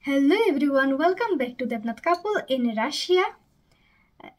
Hello everyone, welcome back to Devnath Couple in Russia.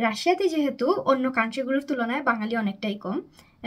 রাশিয়াতে যেহেতু অন্য কান্ট্রিগুলোর তুলনায় বাঙালি অনেকটাই কম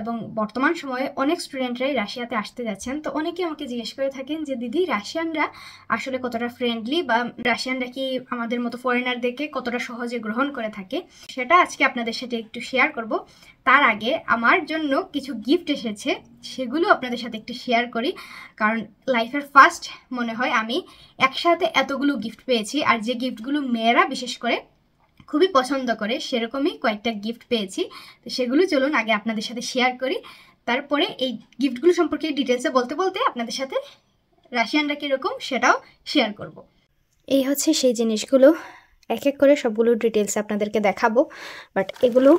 এবং বর্তমান সময়ে অনেক স্টুডেন্টরাই রাশিয়াতে আসতে যাচ্ছেন, তো অনেকে আমাকে জিজ্ঞেস করে থাকেন যে দিদি রাশিয়ানরা আসলে কতটা ফ্রেন্ডলি বা রাশিয়ানরা কি আমাদের মতো ফরেনারদেরকে কতটা সহজে গ্রহণ করে থাকে, সেটা আজকে আপনাদের সাথে একটু শেয়ার করব। তার আগে আমার জন্য কিছু গিফট এসেছে, সেগুলো আপনাদের সাথে একটু শেয়ার করি, কারণ লাইফের ফার্স্ট মনে হয় আমি একসাথে এতগুলো গিফট পেয়েছি। আর যে গিফটগুলো মেয়েরা বিশেষ করে খুবই পছন্দ করে সেরকমই কয়েকটা গিফট পেয়েছি, তো সেগুলো চলুন আগে আপনাদের সাথে শেয়ার করি। তারপরে এই গিফটগুলো সম্পর্কে ডিটেলসে বলতে বলতে আপনাদের সাথে রাশিয়ানরা কীরকম সেটাও শেয়ার করব। এই হচ্ছে সেই জিনিসগুলো, এক এক করে সবগুলো ডিটেলস আপনাদেরকে দেখাবো, বাট এগুলো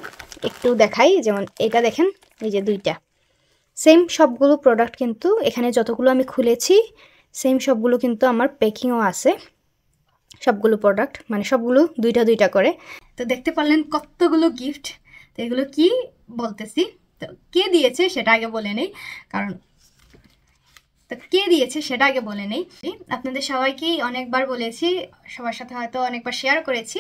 একটু দেখাই। যেমন এটা দেখেন, এই যে দুইটা সেম সবগুলো প্রোডাক্ট, কিন্তু এখানে যতগুলো আমি খুলেছি সেম সবগুলো কিন্তু আমার প্যাকিংও আছে, সবগুলো প্রোডাক্ট মানে সবগুলো দুইটা দুইটা করে। তো দেখতে পারলেন কতগুলো গিফট। তো এগুলো কি বলতেছি, তো কে দিয়েছে সেটা আগে বলে নেই, কারণ তো কে দিয়েছে সেটা আগে বলে নেই। আপনাদের সবাইকেই অনেকবার বলেছি, সবার সাথে হয়তো অনেকবার শেয়ার করেছি,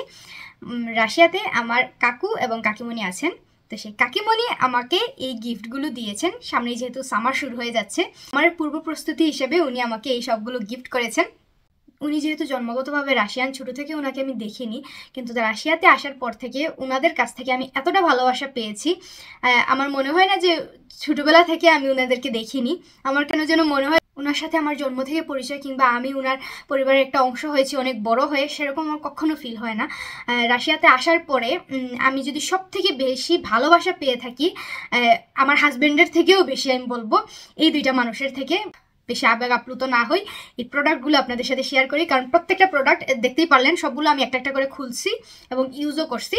রাশিয়াতে আমার কাকু এবং কাকিমণি আছেন। তো সেই কাকিমণি আমাকে এই গিফটগুলো দিয়েছেন। সামনে যেহেতু সামার শুরু হয়ে যাচ্ছে, আমার পূর্ব প্রস্তুতি হিসেবে উনি আমাকে এই সবগুলো গিফট করেছেন। উনি যেহেতু জন্মগতভাবে রাশিয়ান, ছোটো থেকে ওনাকে আমি দেখিনি, কিন্তু রাশিয়াতে আসার পর থেকে ওনাদের কাছ থেকে আমি এতটা ভালোবাসা পেয়েছি, আমার মনে হয় না যে ছোটোবেলা থেকে আমি ওনাদেরকে দেখিনি। আমার কেন যেন মনে হয় ওনার সাথে আমার জন্ম থেকে পরিচয়, কিংবা আমি ওনার পরিবারের একটা অংশ হয়েছি অনেক বড় হয়ে, সেরকম আমার কখনো ফিল হয় না। রাশিয়াতে আসার পরে আমি যদি সব থেকে বেশি ভালোবাসা পেয়ে থাকি আমার হাজব্যান্ডের থেকেও বেশি, আমি বলবো এই দুইটা মানুষের থেকে বেশি আবেগ আপ্লুত না হই। এই প্রোডাক্টগুলো আপনাদের সাথে শেয়ার করি, কারণ প্রত্যেকটা প্রোডাক্ট দেখতেই পারলেন সবগুলো আমি একটা একটা করে খুলছি এবং ইউজও করছি।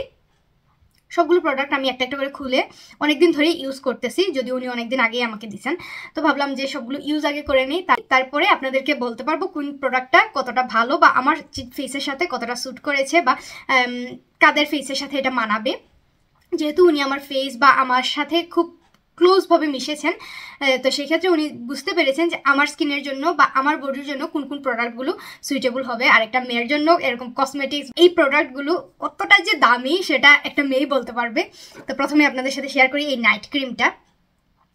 সবগুলো প্রোডাক্ট আমি একটা একটা করে খুলে অনেকদিন ধরেই ইউজ করতেছি, যদি উনি অনেকদিন আগেই আমাকে দিচ্ছেন। তো ভাবলাম যে সবগুলো ইউজ আগে করে নিই, তারপরে আপনাদেরকে বলতে পারবো কোন প্রোডাক্টটা কতটা ভালো বা আমার ফেসের সাথে কতটা স্যুট করেছে বা কাদের ফেসের সাথে এটা মানাবে। যেহেতু উনি আমার ফেস বা আমার সাথে খুব ক্লোজভাবে মিশেছেন, তো সেক্ষেত্রে উনি বুঝতে পেরেছেন যে আমার স্কিনের জন্য বা আমার বডির জন্য কোন কোন প্রোডাক্টগুলো সুইটেবল হবে। আর একটা মেয়ের জন্য এরকম কসমেটিক্স এই প্রোডাক্টগুলো কতটা যে দামি সেটা একটা মেয়েই বলতে পারবে। তো প্রথমে আপনাদের সাথে শেয়ার করি এই নাইট ক্রিমটা।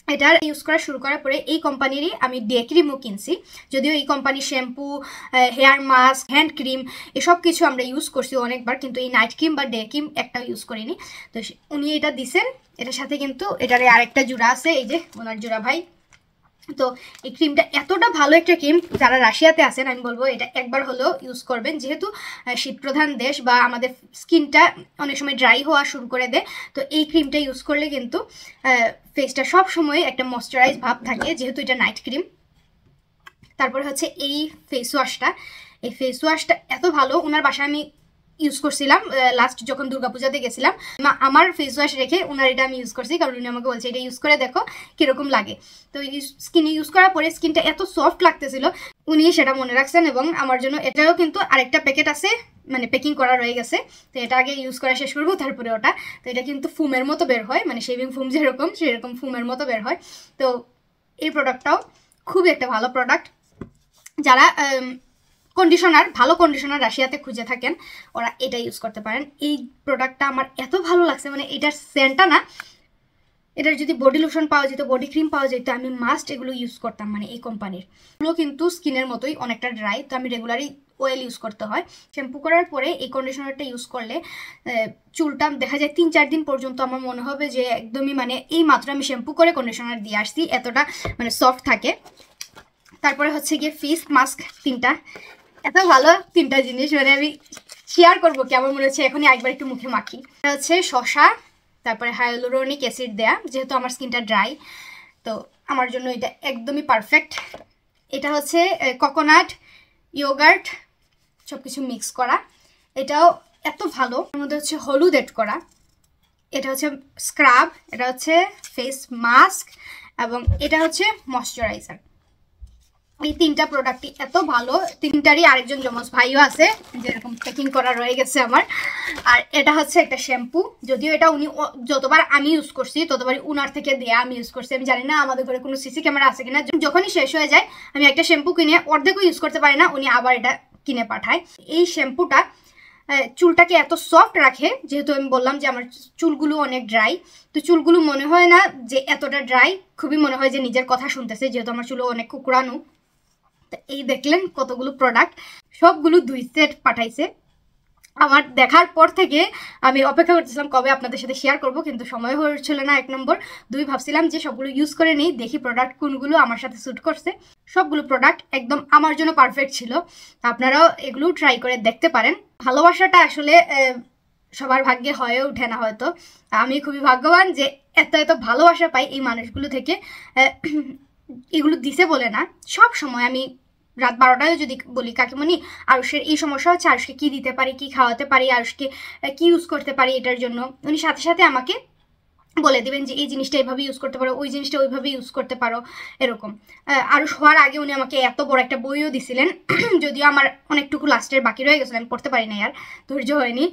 এটা ইউজ করা শুরু করার পরে এই কোম্পানিরই আমি ডে ক্রিমও কিনছি, যদিও এই কোম্পানির shampoo, hair mask, hand cream এসব কিছু আমরা ইউজ করছি অনেকবার, কিন্তু এই নাইট ক্রিম বা ডে ক্রিম একটাও ইউজ করিনি। তো উনি এটা দিছেন, এটার সাথে কিন্তু এটার আরেকটা জোড়া আছে, এই যে ওনার জোড়া ভাই। তো এই ক্রিমটা এতটা ভালো একটা ক্রিম, যারা রাশিয়াতে আছেন আমি বলবো এটা একবার হলেও ইউজ করবেন, যেহেতু শীতপ্রধান দেশ বা আমাদের স্কিনটা অনেক সময় ড্রাই হওয়া শুরু করে দেয়। তো এই ক্রিমটা ইউজ করলে কিন্তু ফেসটা সব সময় একটা ময়শ্চারাইজ ভাব থাকে, যেহেতু এটা নাইট ক্রিম। তারপরে হচ্ছে এই ফেস ওয়াশটা, এই ফেস ওয়াশটা এত ভালো, ওনার বাসায় আমি ইউজ করছিলাম লাস্ট যখন দুর্গাপূজাতে গেছিলাম, আমার ফেস ওয়াশ রেখে ওনার এটা আমি ইউজ করছি, কারণ উনি আমাকে বলছে এটা ইউজ করে দেখো কীরকম লাগে। তো স্কিনে ইউজ করার পরে স্কিনটা এত সফট লাগতেছিল, উনি সেটা মনে রাখছেন এবং আমার জন্য এটাও কিন্তু আরেকটা প্যাকেট আছে, মানে প্যাকিং করা রয়ে গেছে। তো এটা আগে ইউজ করা শেষ করবো তারপরে ওটা। তো এটা কিন্তু ফুমের মতো বের হয়, মানে শেভিং ফুম যেরকম সেরকম ফুমের মতো বের হয়। তো এই প্রোডাক্টটাও খুবই একটা ভালো প্রোডাক্ট। যারা কন্ডিশনার, ভালো কন্ডিশনার রাশিয়াতে খুঁজে থাকেন ওরা এটা ইউজ করতে পারেন। এই প্রোডাক্টটা আমার এত ভালো লাগছে, মানে এটার সেন্টটা না, এটার যদি বডি লোশন পাওয়া যেত, বডি ক্রিম পাওয়া যেত, আমি মাস্ট এগুলো ইউজ করতাম। মানে এই কোম্পানির এগুলো কিন্তু স্কিনের মতোই অনেকটা ড্রাই, তো আমি রেগুলারই অয়েল ইউজ করতে হয়। শ্যাম্পু করার পরে এই কন্ডিশনারটা ইউজ করলে চুলটা দেখা যায় 3-4 দিন পর্যন্ত আমার মনে হবে যে একদমই, মানে এই মাত্র আমি শ্যাম্পু করে কন্ডিশনার দিয়ে আসছি, এতটা মানে সফট থাকে। তারপরে হচ্ছে গিয়ে ফেস মাস্ক, তিনটা এত ভালো তিনটা জিনিস, মানে আমি শেয়ার করবো কি, আমার মনে হচ্ছে এখনই একবার একটু মুখে মাখি। এটা হচ্ছে শসা, তারপরে হাইলুরোনিক অ্যাসিড দেয়া, যেহেতু আমার স্কিনটা ড্রাই তো আমার জন্য এটা একদমই পারফেক্ট। এটা হচ্ছে কোকোনাট, ইয়োগার্ট সব কিছু মিক্স করা, এটাও এত ভালো। এর মধ্যে হচ্ছে হলুদ এড করা। এটা হচ্ছে স্ক্রাব, এটা হচ্ছে ফেস মাস্ক এবং এটা হচ্ছে ময়শ্চারাইজার। এই তিনটা প্রোডাক্টই এত ভালো, তিনটারই আরেকজন যমজ ভাইও আছে, যেরকম প্যাকিং করা রয়ে গেছে আমার। আর এটা হচ্ছে একটা শ্যাম্পু, যদিও এটা উনি যতবার আমি ইউজ করছি ততবারই উনার থেকে দেয়া আমি ইউজ করছি। আমি জানি না আমাদের ঘরে কোনো সিসি ক্যামেরা আছে কিনা, যখনই শেষ হয়ে যায় আমি একটা শ্যাম্পু কিনে অর্ধেকও ইউজ করতে পারি না, উনি আবার এটা কিনে পাঠায়। এই শ্যাম্পুটা চুলটাকে এত সফট রাখে, যেহেতু আমি বললাম যে আমার চুলগুলো অনেক ড্রাই, তো চুলগুলো মনে হয় না যে এতটা ড্রাই, খুবই মনে হয় যে নিজের কথা শুনতেছে, যেহেতু আমার চুলও অনেক কুকড়ানো। তো এই দেখলেন কতগুলো প্রোডাক্ট, সবগুলো 2 সেট পাঠাইছে। আমার দেখার পর থেকে আমি অপেক্ষা করতেছিলাম কবে আপনাদের সাথে শেয়ার করব, কিন্তু সময় হচ্ছিল না 1 নম্বর। 2 ভাবছিলাম যে সবগুলো ইউজ করে নিই, দেখি প্রোডাক্ট কোনগুলো আমার সাথে স্যুট করছে। সবগুলো প্রোডাক্ট একদম আমার জন্য পারফেক্ট ছিল। আপনারাও এগুলো ট্রাই করে দেখতে পারেন। ভালোবাসাটা আসলে সবার ভাগ্যে হয়ে ওঠে না হয়তো। আমি খুবই ভাগ্যবান যে এত এত ভালোবাসা পাই এই মানুষগুলো থেকে। এগুলো দিছে বলে না, সব সময় আমি রাত 12টায় যদি বলি কাকিমণি আরুষের এই সমস্যা হচ্ছে, আরুষকে কী দিতে পারি, কী খাওয়াতে পারি, আরুষকে কী ইউজ করতে পারি এটার জন্য, উনি সাথে সাথে আমাকে বলে দেবেন যে এই জিনিসটা এইভাবে ইউজ করতে পারো, ওই জিনিসটা ওইভাবে ইউজ করতে পারো, এরকম। আরুষ হওয়ার আগে উনি আমাকে এত বড় একটা বইও দিছিলেন, যদিও আমার অনেকটুকু লাস্টের বাকি রয়ে গেছিলো, আমি পড়তে পারি না, আর ধৈর্য হয়নি।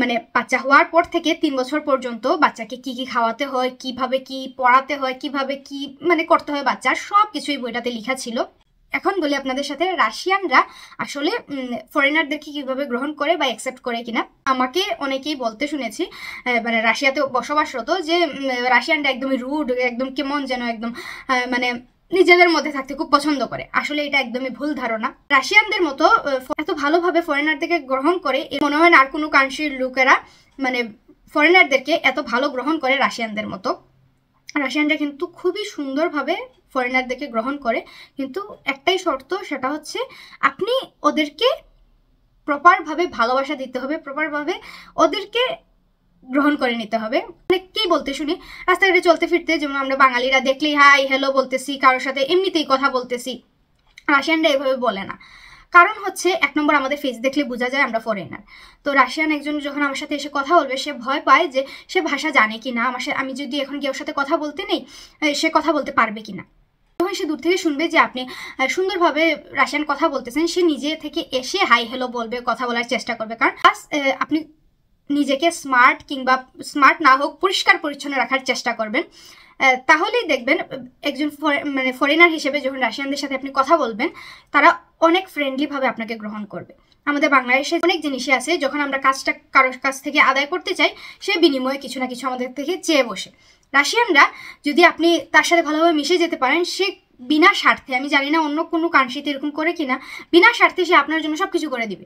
মানে বাচ্চা হওয়ার পর থেকে 3 বছর পর্যন্ত বাচ্চাকে কি কি খাওয়াতে হয়, কিভাবে কি পড়াতে হয়, কিভাবে কি মানে করতে হয় বাচ্চার, সব কিছুই বইটাতে লেখা ছিল। এখন বলি আপনাদের সাথে রাশিয়ানরা আসলে ফরেনারদেরকে কিভাবে গ্রহণ করে বা অ্যাকসেপ্ট করে কিনা। আমাকে অনেকেই বলতে শুনেছি মানে রাশিয়াতে বসবাসরত যে রাশিয়ানরা একদমই রুড, একদম কেমন যেন একদম মানে নিজেদের মধ্যে থাকতে খুব পছন্দ করে। আসলে এটা একদমই ভুল ধারণা। রাশিয়ানদের মতো এত ভালোভাবে ফরেনারদেরকে গ্রহণ করে মনে হয় না আর কোনো কান্ট্রির লোকেরা মানে ফরেনারদেরকে এত ভালো গ্রহণ করে রাশিয়ানদের মতো। রাশিয়ানরা কিন্তু খুবই সুন্দরভাবে ফরেনারদেরকে গ্রহণ করে, কিন্তু একটাই শর্ত, সেটা হচ্ছে আপনি ওদেরকে প্রপারভাবে ভালোবাসা দিতে হবে, প্রপারভাবে ওদেরকে গ্রহণ করে নিতে হবে। অনেককেই বলতে শুনি রাস্তাঘাটে চলতে ফিরতে, যেমন আমরা বাঙালিরা দেখলেই হাই হ্যালো বলতেছি, কারোর সাথে এমনিতেই কথা বলতেছি, রাশিয়ানরা এভাবে বলে না। কারণ হচ্ছে 1 নম্বর আমাদের ফেস দেখলে বোঝা যায় আমরা ফরেনার। তো রাশিয়ান একজন যখন আমার সাথে এসে কথা বলবে, সে ভয় পায় যে সে ভাষা জানে কি না, আমার সাথে আমি যদি এখন গিয়ে ওর সাথে কথা বলতে নেই, সে কথা বলতে পারবে কি না। যখন সে দূর থেকে শুনবে যে আপনি সুন্দরভাবে রাশিয়ান কথা বলতেছেন, সে নিজে থেকে এসে হাই হ্যালো বলবে, কথা বলার চেষ্টা করবে। কারণ আপনি নিজেকে স্মার্ট কিংবা স্মার্ট না হোক পরিষ্কার পরিচ্ছন্ন রাখার চেষ্টা করবেন, তাহলেই দেখবেন একজন মানে ফরেনার হিসেবে যখন রাশিয়ানদের সাথে আপনি কথা বলবেন, তারা অনেক ফ্রেন্ডলিভাবে আপনাকে গ্রহণ করবে। আমাদের বাংলাদেশে অনেক জিনিসই আছে, যখন আমরা কাজটা কারোর কাছ থেকে আদায় করতে চাই, সে বিনিময়ে কিছু না কিছু আমাদের থেকে চেয়ে বসে। রাশিয়ানরা যদি আপনি তার সাথে ভালোভাবে মিশে যেতে পারেন, সে বিনা স্বার্থে, আমি জানি না অন্য কোনো কান্ট্রিতে এরকম করে কিনা, বিনা স্বার্থে সে আপনার জন্য সব কিছু করে দিবে,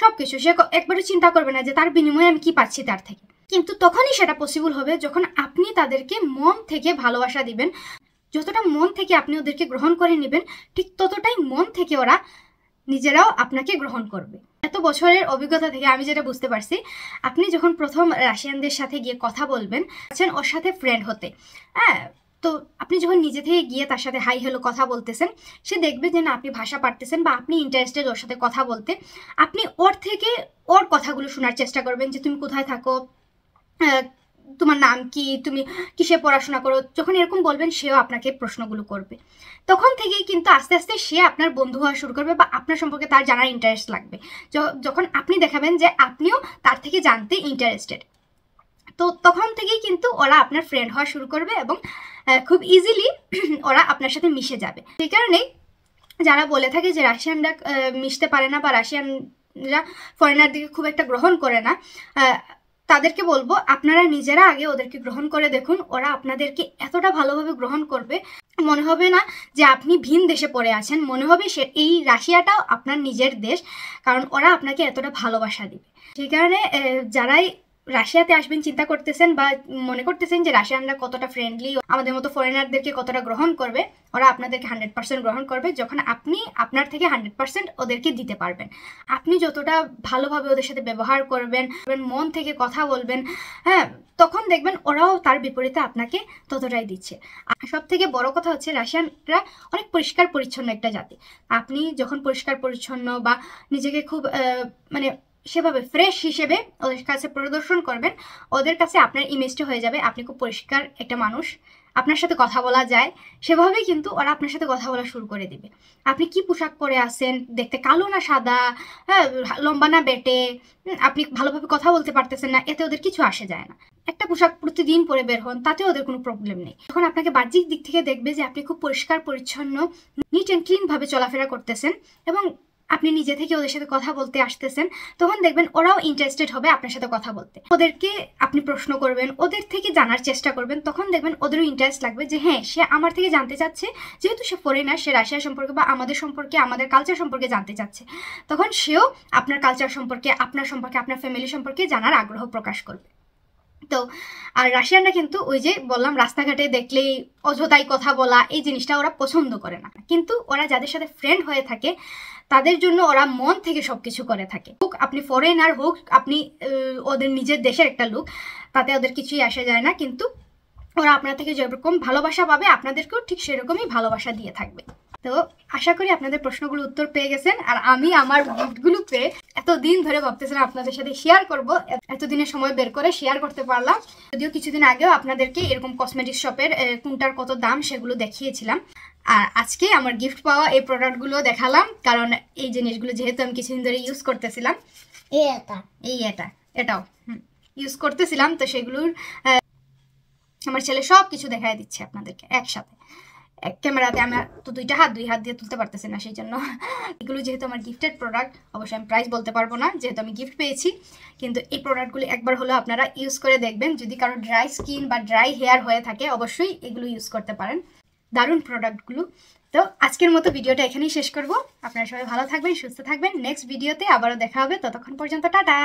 সব কিছু। সে একবারও চিন্তা করবে না যে তার বিনিময়ে আমি কি পাচ্ছি তার থেকে। কিন্তু তখনই সেটা পসিবল হবে যখন আপনি তাদেরকে মন থেকে ভালোবাসা দিবেন। যতটা মন থেকে আপনি ওদেরকে গ্রহণ করে নেবেন, ঠিক ততটাই মন থেকে ওরা নিজেরাও আপনাকে গ্রহণ করবে। এত বছরের অভিজ্ঞতা থেকে আমি যেটা বুঝতে পারছি, আপনি যখন প্রথম রাশিয়ানদের সাথে গিয়ে কথা বলবেন, আছেন ওর সাথে ফ্রেন্ড হতে, হ্যাঁ, তো আপনি যখন নিজে থেকে গিয়ে তার সাথে হাই হ্যালো কথা বলতেছেন, সে দেখবে যে না আপনি ভাষা পারতেছেন বা আপনি ইন্টারেস্টেড ওর সাথে কথা বলতে। আপনি ওর থেকে ওর কথাগুলো শোনার চেষ্টা করবেন, যে তুমি কোথায় থাকো, তোমার নাম কি, তুমি কিসে পড়াশোনা করো। যখন এরকম বলবেন, সেও আপনাকে প্রশ্নগুলো করবে। তখন থেকেই কিন্তু আস্তে আস্তে সে আপনার বন্ধু হওয়া শুরু করবে বা আপনার সম্পর্কে তার জানার ইন্টারেস্ট লাগবে, যখন আপনি দেখাবেন যে আপনিও তার থেকে জানতে ইন্টারেস্টেড। তো তখন থেকেই কিন্তু ওরা আপনার ফ্রেন্ড হওয়া শুরু করবে এবং খুব ইজিলি ওরা আপনার সাথে মিশে যাবে। সেই কারণেই যারা বলে থাকে যে রাশিয়ানরা মিশতে পারে না বা রাশিয়ানরা ফরেনারদেরকে খুব একটা গ্রহণ করে না, তাদেরকে বলবো আপনারা নিজেরা আগে ওদেরকে গ্রহণ করে দেখুন। ওরা আপনাদেরকে এতটা ভালোভাবে গ্রহণ করবে, মনে হবে না যে আপনি ভিন দেশে পড়ে আছেন, মনে হবে সে এই রাশিয়াটাও আপনার নিজের দেশ, কারণ ওরা আপনাকে এতটা ভালোবাসা দিবে। সেই কারণে যারাই রাশিয়াতে আসবেন চিন্তা করতেছেন বা মনে করতেছেন যে রাশিয়ানরা কতটা ফ্রেন্ডলি, আমাদের মতো ফরেনারদেরকে কতটা গ্রহণ করবে, ওরা আপনাদেরকে 100% গ্রহণ করবে যখন আপনি আপনার থেকে 100% ওদেরকে দিতে পারবেন। আপনি যতটা ভালোভাবে ওদের সাথে ব্যবহার করবেন, মন থেকে কথা বলবেন, হ্যাঁ, তখন দেখবেন ওরাও তার বিপরীতে আপনাকে ততটাই দিচ্ছে। আর সব থেকে বড় কথা হচ্ছে রাশিয়ানরা অনেক পরিষ্কার পরিচ্ছন্ন একটা জাতি। আপনি যখন পরিষ্কার পরিচ্ছন্ন বা নিজেকে খুব মানে সেভাবে ফ্রেশ হিসেবে ওদের কাছে প্রদর্শন করবেন, ওদের কাছে আপনার ইমেজটা হয়ে যাবে আপনি খুব পরিষ্কার একটা মানুষ, আপনার সাথে কথা বলা যায়, সেভাবেই কিন্তু ওরা আপনার সাথে কথা বলা শুরু করে দিবে। আপনি কি পোশাক পরে আছেন, দেখতে কালো না সাদা, হ্যাঁ, লম্বা না বেটে, আপনি ভালোভাবে কথা বলতে পারতেছেন না, এতে ওদের কিছু আসে যায় না। একটা পোশাক প্রতিদিন পরে বের হন, তাতে ওদের কোনো প্রবলেম নেই। যখন আপনাকে বাহ্যিক দিক থেকে দেখবে যে আপনি খুব পরিষ্কার পরিচ্ছন্ন, নিট অ্যান্ড ক্লিন ভাবে চলাফেরা করতেছেন এবং আপনি নিজে থেকে ওদের সাথে কথা বলতে আসতেছেন, তখন দেখবেন ওরাও ইন্টারেস্টেড হবে আপনার সাথে কথা বলতে। ওদেরকে আপনি প্রশ্ন করবেন, ওদের থেকে জানার চেষ্টা করবেন, তখন দেখবেন ওদেরও ইন্টারেস্ট লাগবে যে হ্যাঁ সে আমার থেকে জানতে চাচ্ছে, যেহেতু সে ফরেনার, সে রাশিয়া সম্পর্কে বা আমাদের সম্পর্কে, আমাদের কালচার সম্পর্কে জানতে চাচ্ছে, তখন সেও আপনার কালচার সম্পর্কে, আপনার ফ্যামিলি সম্পর্কে জানার আগ্রহ প্রকাশ করবে। তো আর রাশিয়ানরা কিন্তু ওই যে বললাম রাস্তাঘাটে দেখলেই অযথাই কথা বলা, এই জিনিসটা ওরা পছন্দ করে না। কিন্তু ওরা যাদের সাথে ফ্রেন্ড হয়ে থাকে তাদের জন্য ওরা মন থেকে সবকিছু করে থাকে। হোক আপনি ফরেনার, হোক আপনি ওদের নিজের দেশের একটা লোক, তাতে ওদের কিছুই আসে যায় না। কিন্তু ওরা আপনার থেকে যেরকম ভালোবাসা পাবে আপনাদেরকেও ঠিক সেরকমই ভালোবাসা দিয়ে থাকবে। তো আশা করি আপনাদের প্রশ্নগুলো উত্তর পেয়ে গেছেন। আর আমি আমার গিফটগুলো পেয়ে এতদিন ধরে ভাবতেছিলাম আপনাদের সাথে শেয়ার করব, এতদিনের সময় বের করে শেয়ার করতে পারলাম। যদিও কিছুদিন আগেও আপনাদেরকে এরকম কসমেটিক্স শপের কোনটার কত দাম সেগুলো দেখিয়েছিলাম। আর আজকে আমার গিফট পাওয়া এই প্রোডাক্টগুলো দেখালাম, কারণ এই জিনিসগুলো যেহেতু আমি কিছুদিন ধরে ইউজ করতেছিলাম, এটাও ইউজ করতেছিলাম, তো সেগুলোর আমার ছেলে সব কিছু দেখাই দিচ্ছে আপনাদেরকে একসাথে। এক ক্যামেরাতে আমার তো দুই হাত দিয়ে তুলতে পারতেছে না, সেই জন্য এগুলো যেহেতু আমার গিফটেড প্রোডাক্ট, অবশ্যই আমি প্রাইস বলতে পারবো না যেহেতু আমি গিফট পেয়েছি। কিন্তু এই প্রোডাক্টগুলো একবার হলো আপনারা ইউজ করে দেখবেন। যদি কারো ড্রাই স্কিন বা ড্রাই হেয়ার হয়ে থাকে অবশ্যই এগুলো ইউজ করতে পারেন, দারুণ প্রোডাক্টগুলো। তো আজকের মতো ভিডিওটা এখানেই শেষ করব। আপনারা সবাই ভালো থাকবেন, সুস্থ থাকবেন। নেক্সট ভিডিওতে আবারও দেখা হবে, ততক্ষণ পর্যন্ত টাটা।